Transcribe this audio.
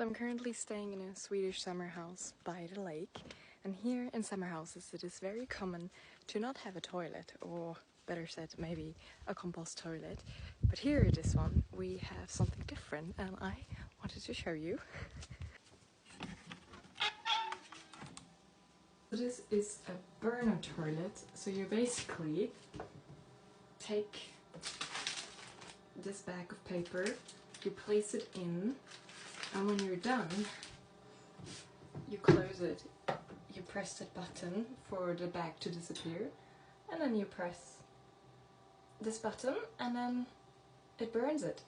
So I'm currently staying in a Swedish summer house by the lake, and here in summer houses it is very common to not have a toilet, or better said, maybe a compost toilet. But here in this one we have something different, and I wanted to show you. This is a burner toilet, so you basically take this bag of paper, you place it in, and when you're done, you close it. You press that button for the bag to disappear, and then you press this button, and then it burns it.